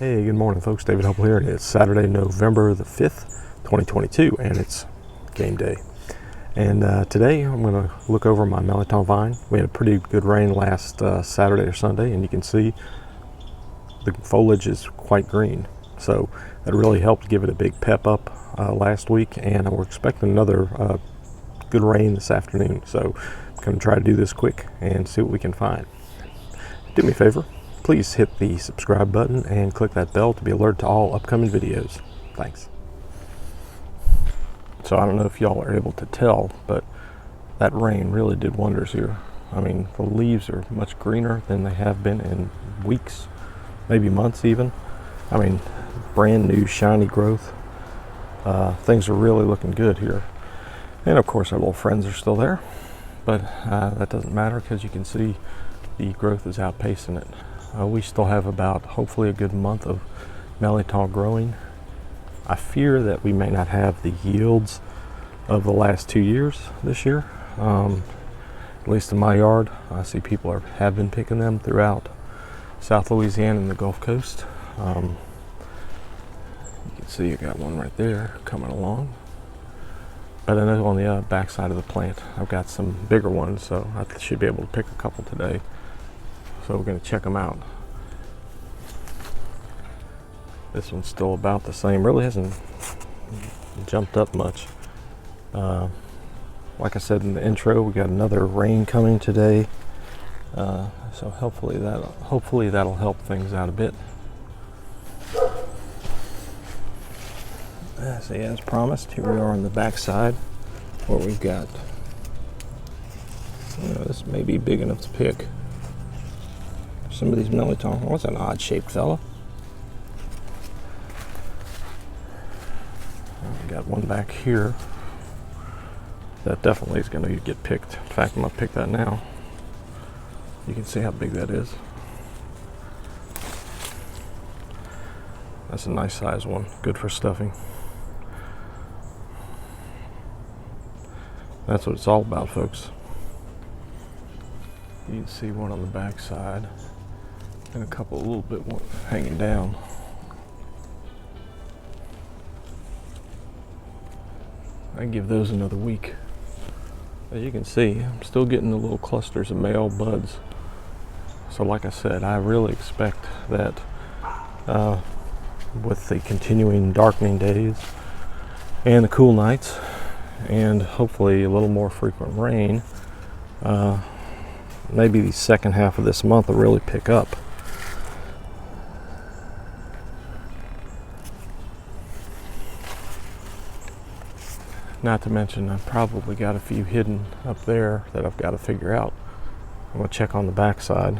Hey, good morning folks, David Hubbell here, and it's Saturday, November the 5th, 2022, and it's game day. And today I'm going to look over my Mirliton vine. We had a pretty good rain last Saturday or Sunday, and you can see the foliage is quite green. So that really helped give it a big pep up last week, and we're expecting another good rain this afternoon. So I'm going to try to do this quick and see what we can find. Do me a favor. Please hit the subscribe button and click that bell to be alerted to all upcoming videos. Thanks. So I don't know if y'all are able to tell, but that rain really did wonders here. I mean, the leaves are much greener than they have been in weeks, maybe months even. I mean, brand new shiny growth. Things are really looking good here. And of course our little friends are still there, but that doesn't matter because you can see the growth is outpacing it. We still have about, hopefully, a good month of Mirliton growing. I fear that we may not have the yields of the last 2 years this year. At least in my yard, I see people have been picking them throughout South Louisiana and the Gulf Coast. You can see I got one right there coming along. But I know on the back side of the plant, I've got some bigger ones, so I should be able to pick a couple today. So we're going to check them out. This one's still about the same. Really hasn't jumped up much. Like I said in the intro, we got another rain coming today. So hopefully that'll help things out a bit. So as promised, here we are on the back side where we've got, this may be big enough to pick. Some of these Mirliton. What's an odd shaped fella? Got one back here that definitely is going to get picked. In fact, I'm going to pick that now. You can see how big that is. That's a nice size one, good for stuffing. That's what it's all about, folks. You can see one on the back side and a couple a little bit hanging down. I give those another week. As you can see, I'm still getting the little clusters of male buds. So like I said, I really expect that with the continuing darkening days and the cool nights and hopefully a little more frequent rain, maybe the second half of this month will really pick up. Not to mention, I've probably got a few hidden up there that I've got to figure out. I'm going to check on the back side.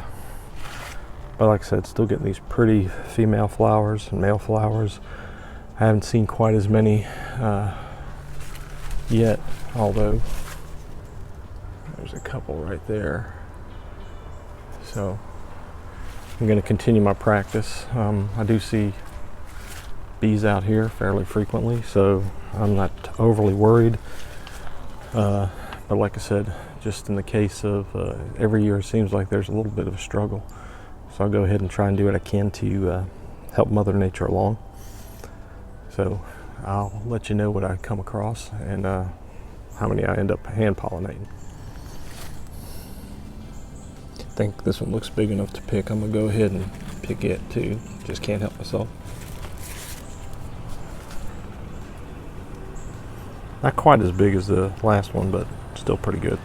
But like I said, still getting these pretty female flowers and male flowers. I haven't seen quite as many yet, although there's a couple right there. So I'm going to continue my practice. I do see bees out here fairly frequently, so I'm not overly worried. But like I said, just in the case of every year, it seems like there's a little bit of a struggle. So I'll go ahead and try and do what I can to help Mother Nature along. So I'll let you know what I come across and how many I end up hand pollinating. I think this one looks big enough to pick. I'm gonna go ahead and pick it too. Just can't help myself. Not quite as big as the last one, but still pretty good.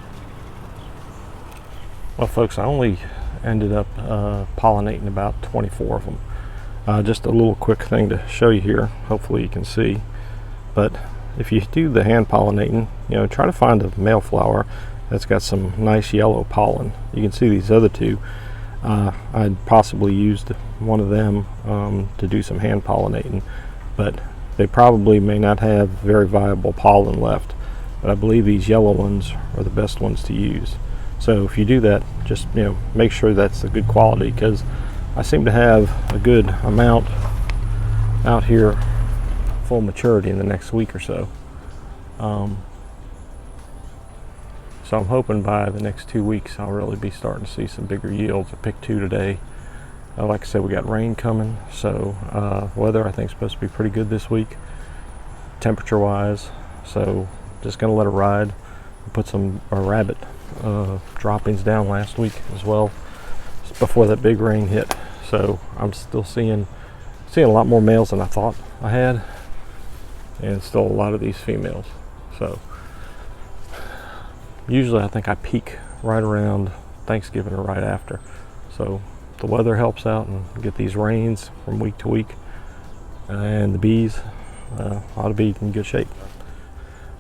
Well, folks, I only ended up pollinating about 24 of them. Just a little quick thing to show you here. Hopefully you can see. But if you do the hand pollinating, try to find a male flower that's got some nice yellow pollen. You can see these other two. I'd possibly used one of them to do some hand pollinating, but they probably may not have very viable pollen left, but I believe these yellow ones are the best ones to use. So if you do that, just make sure that's a good quality, because I seem to have a good amount out here full maturity in the next week or so. So I'm hoping by the next 2 weeks I'll really be starting to see some bigger yields. I picked 2 today, Like I said, we got rain coming, so weather I think is supposed to be pretty good this week, temperature wise. So just gonna let it ride. Put some rabbit droppings down last week as well, before that big rain hit. So I'm still seeing a lot more males than I thought I had, and still a lot of these females. So usually I think I peak right around Thanksgiving or right after. So the weather helps out and get these rains from week to week, and the bees ought to be in good shape.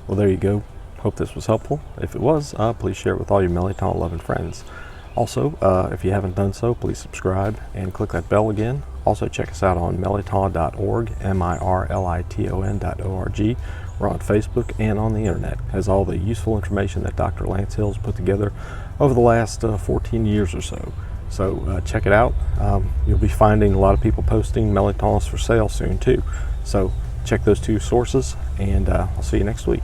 Well, there you go. Hope this was helpful. If it was, please share it with all your Mirliton loving friends. Also, if you haven't done so, please subscribe and click that bell again. Also, check us out on mirliton.org, mirliton.org. We're on Facebook and on the internet. It has all the useful information that Dr. Lance Hill's put together over the last 14 years or so. So check it out. You'll be finding a lot of people posting Mirlitons for sale soon too. So check those two sources, and I'll see you next week.